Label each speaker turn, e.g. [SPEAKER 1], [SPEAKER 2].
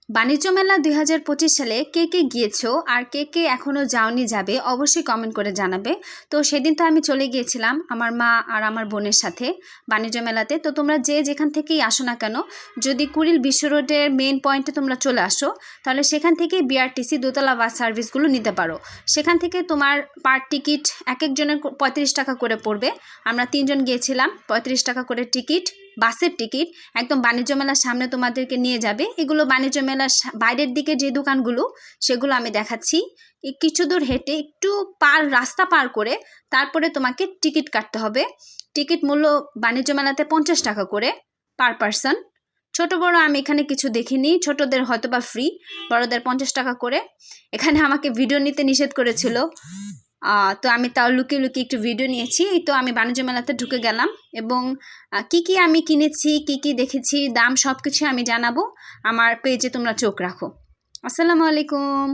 [SPEAKER 1] বাণিজ্য মেলা 2025 সালে কে কে গিয়েছো আর কে কে এখনও যাওনি যাবে অবশ্যই কমেন্ট করে জানাবে। তো সেদিন তো আমি চলে গিয়েছিলাম আমার মা আর আমার বোনের সাথে বাণিজ্য মেলাতে। তো তোমরা যে যেখান থেকেই আসো না কেন, যদি কুড়িল বিশ্ব রোডের মেইন পয়েন্টে তোমরা চলে আসো, তাহলে সেখান থেকেই বিআরটিসি দোতলা বাস সার্ভিসগুলো নিতে পারো। সেখান থেকে তোমার পার টিকিট এক একজনের 35 টাকা করে পড়বে। আমরা 3 জন গিয়েছিলাম, 35 টাকা করে টিকিট, বাসের টিকিট। একদম বাণিজ্য মেলার সামনে তোমাদেরকে নিয়ে যাবে। এগুলো বাণিজ্য মেলার বাইরের দিকে যে দোকানগুলো সেগুলো আমি দেখাচ্ছি। কিছু দূর হেঁটে একটু রাস্তা পার করে তারপরে তোমাকে টিকিট কাটতে হবে। টিকিট মূল্য বাণিজ্য মেলাতে 50 টাকা করে পার পারসন। ছোট বড় আমি এখানে কিছু দেখিনি, ছোটদের হয়তো বা ফ্রি, বড়দের 50 টাকা করে। এখানে আমাকে ভিডিও নিতে নিষেধ করেছিল, তো আমি তাও লুকিয়ে লুকিয়ে একটু ভিডিও নিয়েছি। তো আমি বাণিজ্য মেলাতে ঢুকে গেলাম এবং কি কি আমি কিনেছি, কি কি দেখেছি, দাম সব কিছু আমি জানাবো। আমার পেজে তোমরা চোখ রাখো। আসসালামু আলাইকুম।